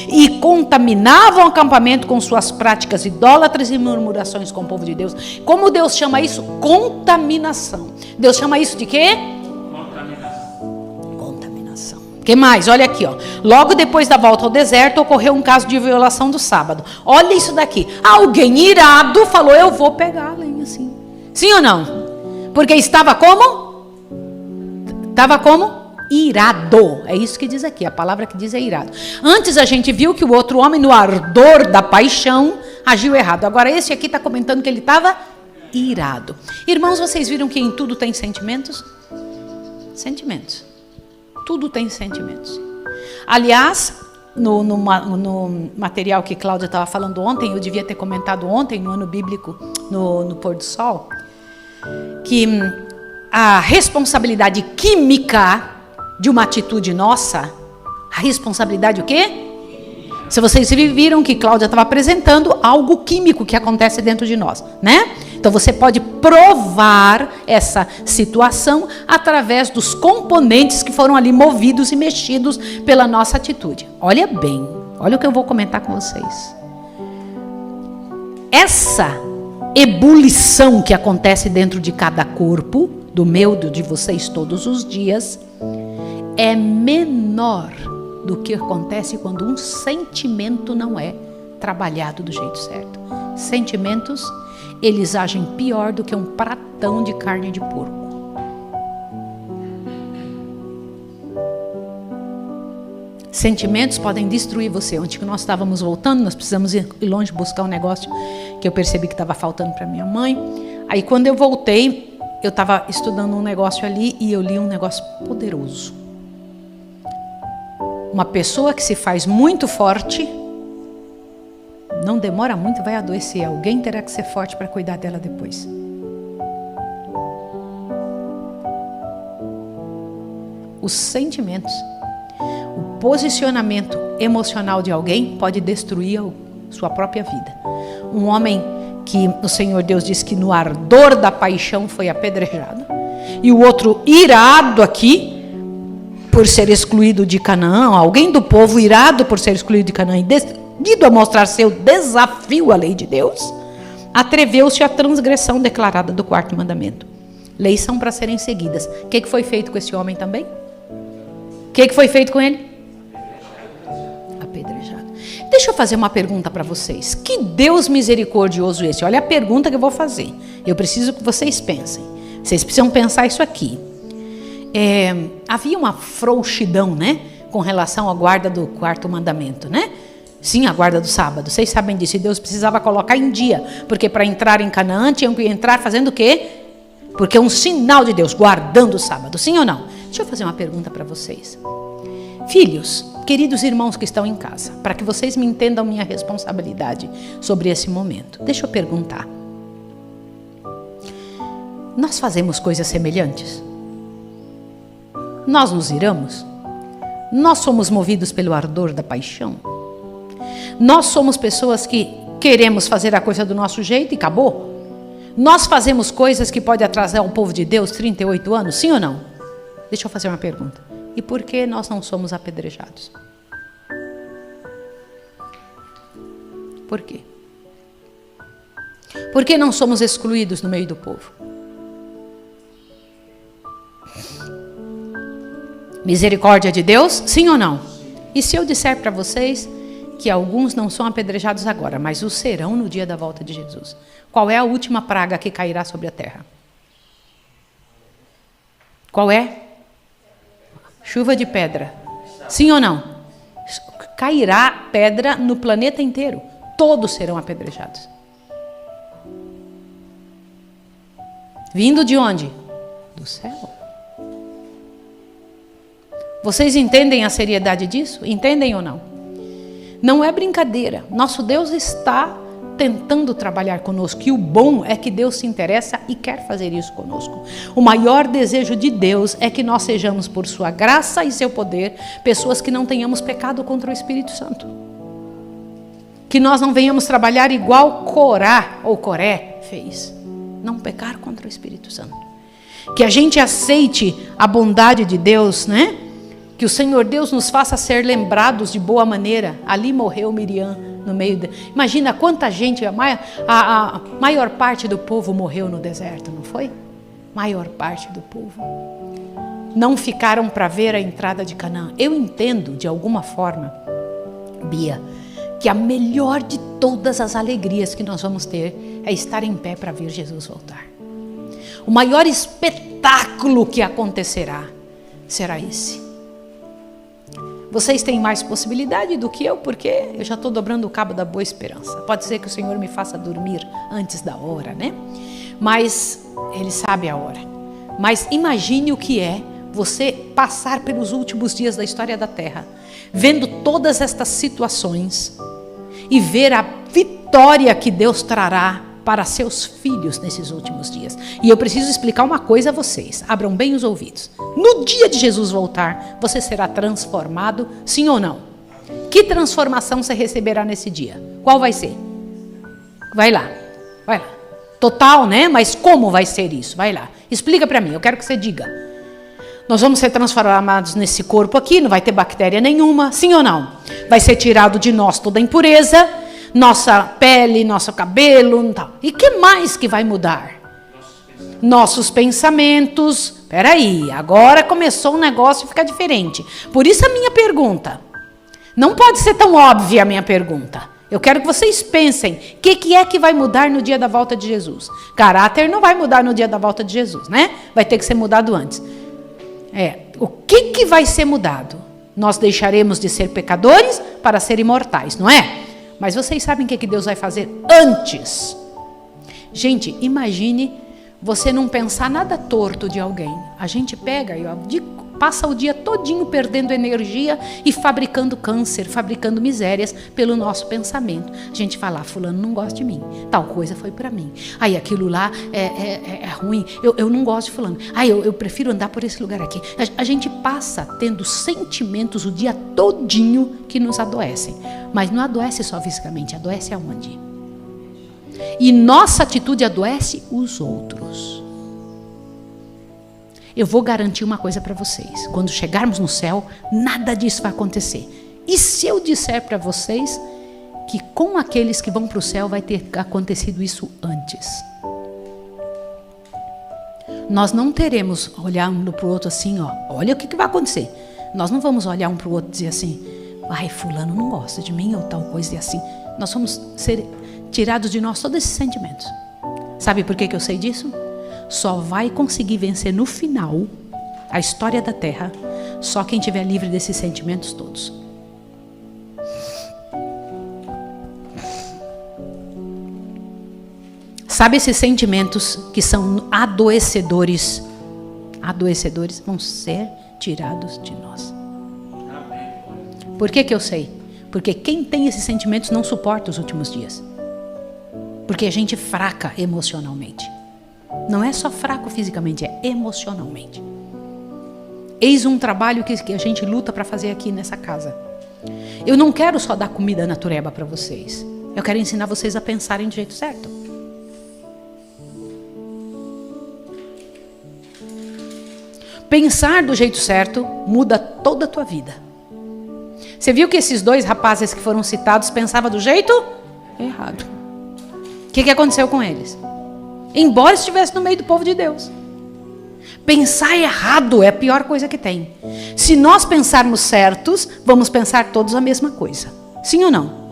e contaminavam o acampamento com suas práticas idólatras e murmurações com o povo de Deus. Como Deus chama isso? Contaminação. Deus chama isso de quê? Contaminação. Que mais? Olha aqui, ó. Logo depois da volta ao deserto, ocorreu um caso de violação do sábado. Olha isso daqui. Alguém irado falou, eu vou pegar a lenha, assim. Sim ou não? Porque estava como? Estava como? Irado. É isso que diz aqui, a palavra que diz é irado. Antes a gente viu que o outro homem, no ardor da paixão, agiu errado. Agora esse aqui está comentando que ele estava irado. Irmãos, vocês viram que em tudo tem sentimentos? Sentimentos. Tudo tem sentimentos. Aliás, no material que Cláudia estava falando ontem, eu devia ter comentado ontem, no ano bíblico, no pôr do sol, que a responsabilidade química de uma atitude nossa, a responsabilidade o quê? Se vocês viram que Cláudia estava apresentando algo químico que acontece dentro de nós, né? Então você pode provar essa situação através dos componentes que foram ali movidos e mexidos pela nossa atitude. Olha bem, olha o que eu vou comentar com vocês. Essa ebulição que acontece dentro de cada corpo, do meu, de vocês todos os dias, é menor do que acontece quando um sentimento não é trabalhado do jeito certo. Sentimentos, eles agem pior do que um pratão de carne de porco. Sentimentos podem destruir você. Ontem que nós estávamos voltando, nós precisamos ir longe buscar um negócio que eu percebi que estava faltando para minha mãe. Aí quando eu voltei, eu estava estudando um negócio ali e eu li um negócio poderoso. Uma pessoa que se faz muito forte, não demora muito, vai adoecer. Alguém terá que ser forte para cuidar dela depois. Os sentimentos, o posicionamento emocional de alguém pode destruir a sua própria vida. Um homem que o Senhor Deus diz que no ardor da paixão foi apedrejado, e o outro irado aqui, por ser excluído de Canaã, alguém do povo irado por ser excluído de Canaã e decidido a mostrar seu desafio à lei de Deus, atreveu-se à transgressão declarada do 4º mandamento. Leis são para serem seguidas. O que foi feito com esse homem também? O que foi feito com ele? Apedrejado. Deixa eu fazer uma pergunta para vocês. Que Deus misericordioso esse? Olha a pergunta que eu vou fazer. Eu preciso que vocês pensem. Vocês precisam pensar isso aqui. Havia uma frouxidão, né, com relação à guarda do 4º mandamento, né? Sim, a guarda do sábado. Vocês sabem disso. E Deus precisava colocar em dia, porque para entrar em Canaã tinham que entrar fazendo o quê? Porque é um sinal de Deus, guardando o sábado. Sim ou não? Deixa eu fazer uma pergunta para vocês. Filhos, queridos irmãos que estão em casa, para que vocês me entendam minha responsabilidade sobre esse momento. Deixa eu perguntar. Nós fazemos coisas semelhantes? Nós nos iramos? Nós somos movidos pelo ardor da paixão? Nós somos pessoas que queremos fazer a coisa do nosso jeito e acabou? Nós fazemos coisas que podem atrasar o povo de Deus 38 anos, sim ou não? Deixa eu fazer uma pergunta. E por que nós não somos apedrejados? Por quê? Por que não somos excluídos no meio do povo? Misericórdia de Deus, sim ou não? E se eu disser para vocês que alguns não são apedrejados agora, mas o serão no dia da volta de Jesus? Qual é a última praga que cairá sobre a terra? Qual é? Chuva de pedra. Sim ou não? Cairá pedra no planeta inteiro. Todos serão apedrejados. Vindo de onde? Do céu. Vocês entendem a seriedade disso? Entendem ou não? Não é brincadeira. Nosso Deus está tentando trabalhar conosco. E o bom é que Deus se interessa e quer fazer isso conosco. O maior desejo de Deus é que nós sejamos, por sua graça e seu poder, pessoas que não tenhamos pecado contra o Espírito Santo. Que nós não venhamos trabalhar igual Corá ou Coré fez. Não pecar contra o Espírito Santo. Que a gente aceite a bondade de Deus, né? Que o Senhor Deus nos faça ser lembrados de boa maneira. Ali morreu Miriam no meio de... Imagina quanta gente, a maior parte do povo morreu no deserto, não foi? Maior parte do povo. não ficaram para ver a entrada de Canaã. Eu entendo, de alguma forma, Bia, que a melhor de todas as alegrias que nós vamos ter é estar em pé para ver Jesus voltar. O maior espetáculo que acontecerá será esse. Vocês têm mais possibilidade do que eu, porque eu já estou dobrando o cabo da boa esperança. Pode ser que o Senhor me faça dormir antes da hora, né? Mas Ele sabe a hora. Mas imagine o que é você passar pelos últimos dias da história da Terra, vendo todas estas situações e ver a vitória que Deus trará para seus filhos nesses últimos dias. E eu preciso explicar uma coisa a vocês. Abram bem os ouvidos. No dia de Jesus voltar, você será transformado, sim ou não? Que transformação você receberá nesse dia? Qual vai ser? Vai lá. Total, né? Mas como vai ser isso? Vai lá. Explica para mim, eu quero que você diga. Nós vamos ser transformados nesse corpo aqui, não vai ter bactéria nenhuma, sim ou não? Vai ser tirado de nós toda a impureza, nossa pele, nosso cabelo, tal. E que mais que vai mudar? Nossos pensamentos. Peraí, agora começou o negócio a ficar diferente. Por isso a minha pergunta. Não pode ser tão óbvia a minha pergunta. Eu quero que vocês pensem, o que é que vai mudar no dia da volta de Jesus? Caráter não vai mudar no dia da volta de Jesus, né? Vai ter que ser mudado antes. O que vai ser mudado? Nós deixaremos de ser pecadores para ser imortais, não é? Mas vocês sabem o que Deus vai fazer antes? Gente, imagine você não pensar nada torto de alguém. A gente pega e passa o dia todinho perdendo energia e fabricando câncer, fabricando misérias pelo nosso pensamento. A gente fala, fulano não gosta de mim, tal coisa foi para mim. Aí aquilo lá é ruim, eu não gosto de fulano. Aí eu prefiro andar por esse lugar aqui. A gente passa tendo sentimentos o dia todinho que nos adoecem. Mas não adoece só fisicamente, adoece aonde? E nossa atitude adoece os outros. Eu vou garantir uma coisa para vocês. Quando chegarmos no céu, nada disso vai acontecer. E se eu disser para vocês que com aqueles que vão para o céu vai ter acontecido isso antes? Nós não teremos olhando para o outro assim, olha o que vai acontecer. Nós não vamos olhar um para o outro e dizer assim, ai, fulano não gosta de mim ou tal coisa e assim. Nós vamos ser tirados de nós todos esses sentimentos. Sabe por que eu sei disso? Só vai conseguir vencer no final a história da Terra só quem estiver livre desses sentimentos todos. Sabe esses sentimentos que são adoecedores? Adoecedores vão ser tirados de nós. Por que eu sei? Porque quem tem esses sentimentos não suporta os últimos dias. Porque a gente é fraca emocionalmente. Não é só fraco fisicamente, é emocionalmente. Eis um trabalho que a gente luta para fazer aqui nessa casa. Eu não quero só dar comida natureba para vocês. Eu quero ensinar vocês a pensarem do jeito certo. Pensar do jeito certo muda toda a tua vida. Você viu que esses dois rapazes que foram citados pensavam do jeito errado. O que aconteceu com eles? Embora estivesse no meio do povo de Deus. Pensar errado é a pior coisa que tem. Se nós pensarmos certos, vamos pensar todos a mesma coisa. Sim ou não?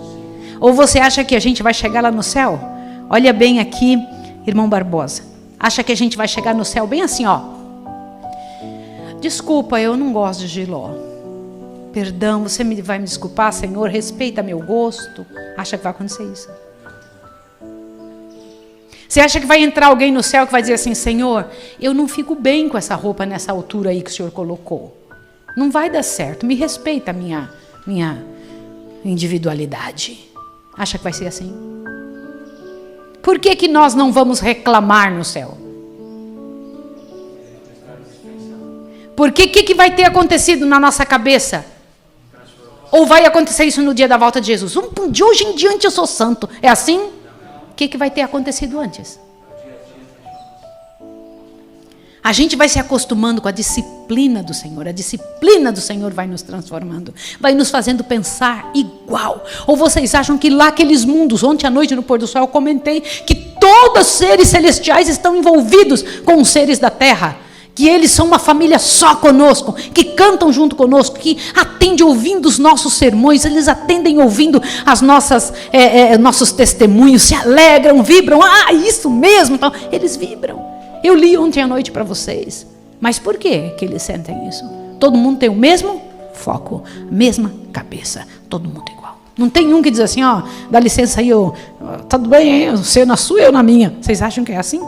Ou você acha que a gente vai chegar lá no céu? Olha bem aqui, irmão Barbosa. Acha que a gente vai chegar no céu bem assim, Desculpa, eu não gosto de jiló. Perdão, você vai me desculpar, Senhor, respeita meu gosto. Acha que vai acontecer isso? Você acha que vai entrar alguém no céu que vai dizer assim, Senhor, eu não fico bem com essa roupa nessa altura aí que o Senhor colocou. Não vai dar certo, me respeita a minha individualidade. Acha que vai ser assim? Por que nós não vamos reclamar no céu? Porque o que vai ter acontecido na nossa cabeça? Ou vai acontecer isso no dia da volta de Jesus? De hoje em diante eu sou santo. É assim? O que vai ter acontecido antes? A gente vai se acostumando com a disciplina do Senhor. A disciplina do Senhor vai nos transformando. Vai nos fazendo pensar igual. Ou vocês acham que lá aqueles mundos, ontem à noite no pôr do sol eu comentei que todos os seres celestiais estão envolvidos com os seres da terra. que eles são uma família só conosco, que cantam junto conosco, que atendem ouvindo os nossos sermões, eles atendem ouvindo as nossos testemunhos, se alegram, vibram, isso mesmo, então, eles vibram. Eu li ontem à noite para vocês, mas por que eles sentem isso? Todo mundo tem o mesmo foco, a mesma cabeça, todo mundo igual. Não tem um que diz assim, dá licença aí, tudo bem, você na sua, eu na minha. Vocês acham que é assim?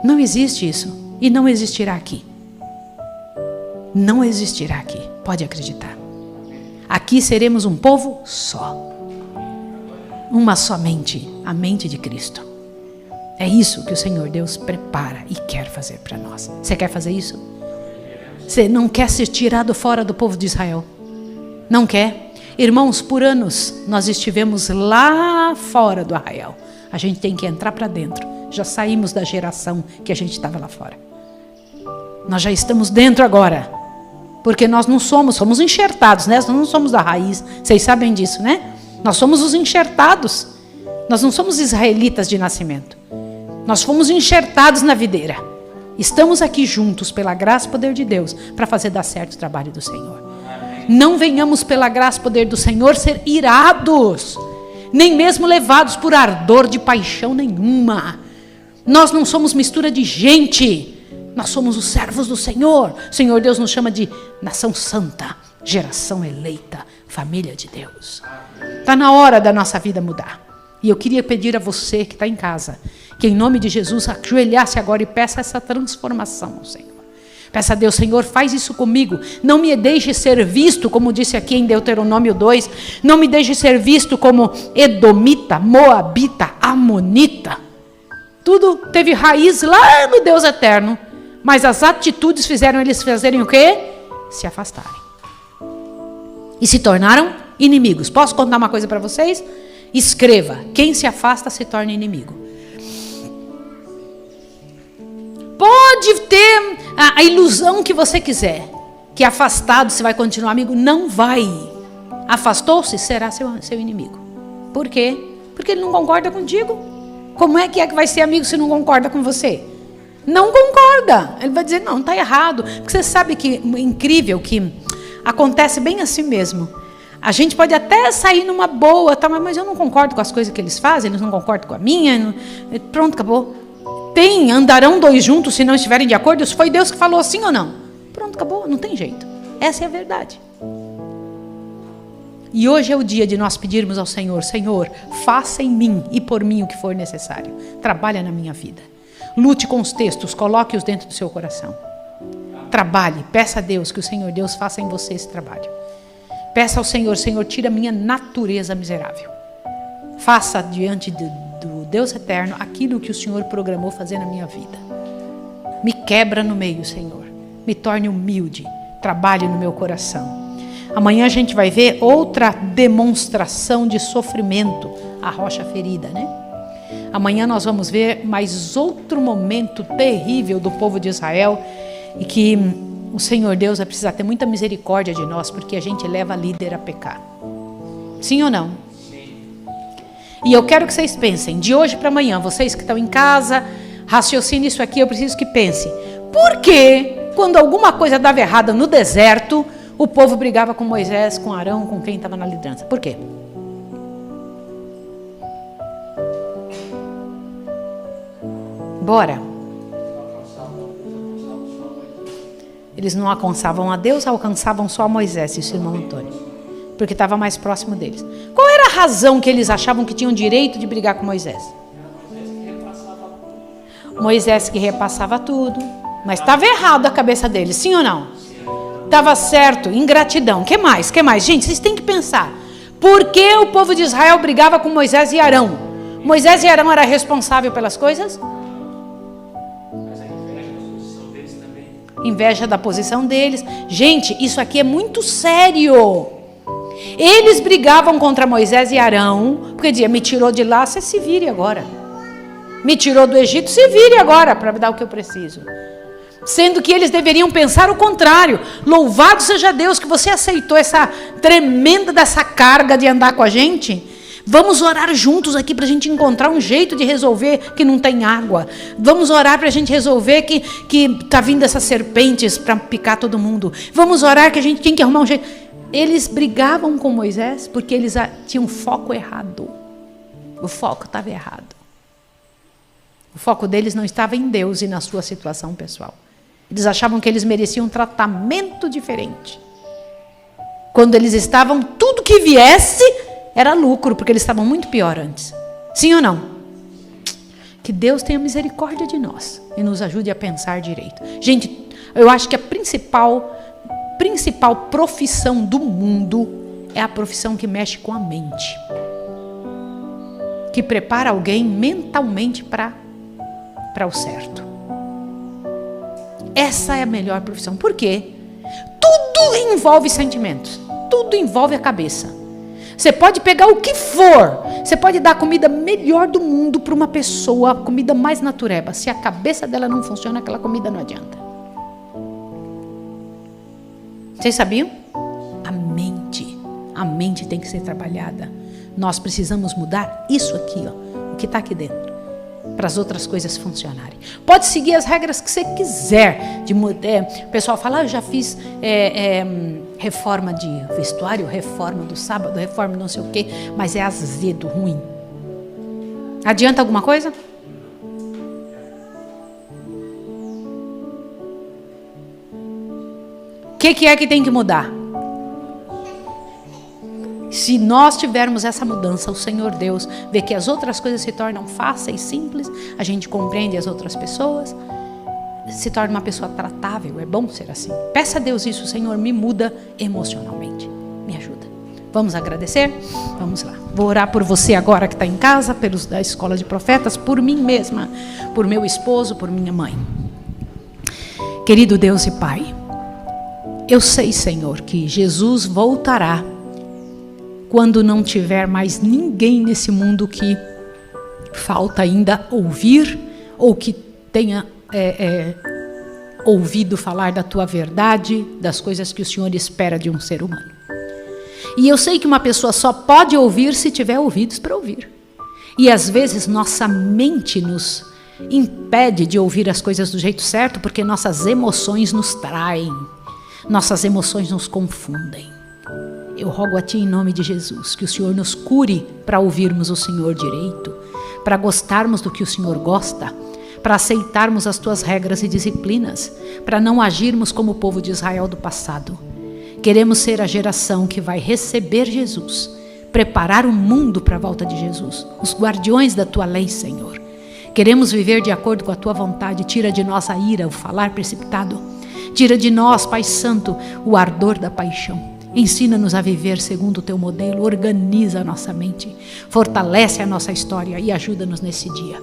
Não existe isso. E não existirá aqui. Não existirá aqui. Pode acreditar. Aqui seremos um povo só. Uma só mente. A mente de Cristo. É isso que o Senhor Deus prepara e quer fazer para nós. Você quer fazer isso? Você não quer ser tirado fora do povo de Israel? Não quer? Irmãos, por anos nós estivemos lá fora do arraial. A gente tem que entrar para dentro. Já saímos da geração que a gente estava lá fora. Nós já estamos dentro agora. Porque nós não somos enxertados, né? Nós não somos da raiz. Vocês sabem disso, né? Nós somos os enxertados. Nós não somos israelitas de nascimento. Nós fomos enxertados na videira. Estamos aqui juntos pela graça e poder de Deus para fazer dar certo o trabalho do Senhor. Não venhamos pela graça e poder do Senhor ser irados, nem mesmo levados por ardor de paixão nenhuma. Nós não somos mistura de gente, nós somos os servos do Senhor. O Senhor Deus nos chama de nação santa, geração eleita, família de Deus. Está na hora da nossa vida mudar. E eu queria pedir a você que está em casa, que em nome de Jesus ajoelhasse agora e peça essa transformação ao Senhor. Peça a Deus, Senhor, faz isso comigo. Não me deixe ser visto, como disse aqui em Deuteronômio 2, não me deixe ser visto como edomita, moabita, amonita. Tudo teve raiz lá no Deus eterno, mas as atitudes fizeram eles fazerem o quê? Se afastarem. E se tornaram inimigos. Posso contar uma coisa para vocês? Escreva, quem se afasta se torna inimigo. Pode ter a ilusão que você quiser, que afastado você vai continuar amigo. Não vai. Afastou-se, será seu inimigo. Por quê? Porque ele não concorda contigo. Como é que vai ser amigo se não concorda com você? Não concorda. Ele vai dizer, não, está errado. Porque você sabe que é incrível que acontece bem assim mesmo. A gente pode até sair numa boa, tá, mas eu não concordo com as coisas que eles fazem, eles não concordam com a minha. Pronto, acabou. Andarão dois juntos se não estiverem de acordo? Isso foi Deus que falou assim ou não? Pronto, acabou, não tem jeito. Essa é a verdade. E hoje é o dia de nós pedirmos ao Senhor, Senhor, faça em mim e por mim o que for necessário. Trabalha na minha vida. Lute com os textos, coloque-os dentro do seu coração. Trabalhe, peça a Deus que o Senhor Deus faça em você esse trabalho. Peça ao Senhor, Senhor, tira a minha natureza miserável. Faça diante do Deus eterno aquilo que o Senhor programou fazer na minha vida. Me quebra no meio, Senhor. Me torne humilde. Trabalhe no meu coração. Amanhã a gente vai ver outra demonstração de sofrimento, a rocha ferida, né? Amanhã nós vamos ver mais outro momento terrível do povo de Israel e que o Senhor Deus vai precisar ter muita misericórdia de nós, porque a gente leva líder a pecar. Sim ou não? E eu quero que vocês pensem, de hoje para amanhã, vocês que estão em casa, raciocinem isso aqui, eu preciso que pensem. Por que, quando alguma coisa dava errada no deserto, o povo brigava com Moisés, com Arão, com quem estava na liderança? Por quê? Bora. Eles não alcançavam a Deus, alcançavam só a Moisés, e o irmão Antônio. Porque estava mais próximo deles. Qual era a razão que eles achavam que tinham direito de brigar com Moisés? Moisés que repassava tudo. Mas estava errado a cabeça deles, sim ou não? Estava certo, ingratidão. Que mais? Gente, vocês têm que pensar. Por que o povo de Israel brigava com Moisés e Arão? Moisés e Arão eram responsáveis pelas coisas? Inveja da posição deles. Gente, isso aqui é muito sério. Eles brigavam contra Moisés e Arão, porque dizia, me tirou de lá, você se vire agora. Me tirou do Egito, se vire agora para me dar o que eu preciso. Sendo que eles deveriam pensar o contrário. Louvado seja Deus que você aceitou essa tremenda dessa carga de andar com a gente. Vamos orar juntos aqui para a gente encontrar um jeito de resolver que não tem água. Vamos orar para a gente resolver que está vindo essas serpentes para picar todo mundo. Vamos orar que a gente tem que arrumar um jeito. Eles brigavam com Moisés porque eles tinham foco errado. O foco estava errado. O foco deles não estava em Deus e na sua situação pessoal. Eles achavam que eles mereciam um tratamento diferente. Quando eles estavam, tudo que viesse era lucro, porque eles estavam muito pior antes. Sim ou não? Que Deus tenha misericórdia de nós e nos ajude a pensar direito. Gente, eu acho que a principal profissão do mundo é a profissão que mexe com a mente. Que prepara alguém mentalmente para o certo. Essa é a melhor profissão. Por quê? Tudo envolve sentimentos. Tudo envolve a cabeça. Você pode pegar o que for. Você pode dar a comida melhor do mundo para uma pessoa, a comida mais natureba. Se a cabeça dela não funciona, aquela comida não adianta. Vocês sabiam? A mente tem que ser trabalhada. Nós precisamos mudar isso aqui, ó, o que está aqui dentro, para as outras coisas funcionarem. Pode seguir as regras que você quiser. O pessoal fala, eu já fiz reforma de vestuário, reforma do sábado, reforma não sei o quê, mas é azedo, ruim. Adianta alguma coisa? O que é que tem que mudar? Se nós tivermos essa mudança, o Senhor Deus vê que as outras coisas se tornam fáceis, simples, a gente compreende as outras pessoas, se torna uma pessoa tratável. É bom ser assim. Peça a Deus isso, Senhor, me muda emocionalmente, me ajuda. Vamos agradecer? Vamos lá. Vou orar por você agora que está em casa, pelos da Escola de Profetas, por mim mesma, por meu esposo, por minha mãe. Querido Deus e Pai, eu sei, Senhor, que Jesus voltará quando não tiver mais ninguém nesse mundo que falta ainda ouvir ou que tenha ouvido falar da Tua verdade, das coisas que o Senhor espera de um ser humano. E eu sei que uma pessoa só pode ouvir se tiver ouvidos para ouvir. E às vezes nossa mente nos impede de ouvir as coisas do jeito certo, porque nossas emoções nos traem, nossas emoções nos confundem. Eu rogo a Ti em nome de Jesus, que o Senhor nos cure para ouvirmos o Senhor direito, para gostarmos do que o Senhor gosta, para aceitarmos as Tuas regras e disciplinas, para não agirmos como o povo de Israel do passado. Queremos ser a geração que vai receber Jesus, preparar o mundo para a volta de Jesus, os guardiões da Tua lei, Senhor. Queremos viver de acordo com a Tua vontade. Tira de nós a ira, o falar precipitado. Tira de nós, Pai Santo, o ardor da paixão. Ensina-nos a viver segundo o Teu modelo, organiza a nossa mente, fortalece a nossa história e ajuda-nos nesse dia.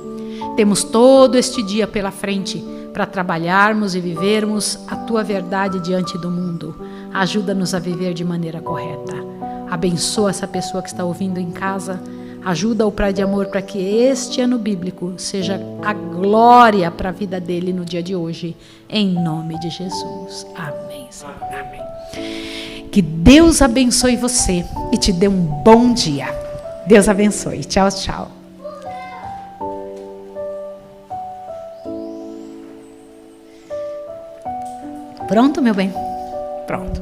Temos todo este dia pela frente para trabalharmos e vivermos a Tua verdade diante do mundo. Ajuda-nos a viver de maneira correta. Abençoa essa pessoa que está ouvindo em casa. Ajuda o Pai de amor para que este ano bíblico seja a glória para a vida dele no dia de hoje. Em nome de Jesus. Amém. Amém. Que Deus abençoe você e te dê um bom dia. Deus abençoe. Tchau, tchau. Pronto, meu bem? Pronto.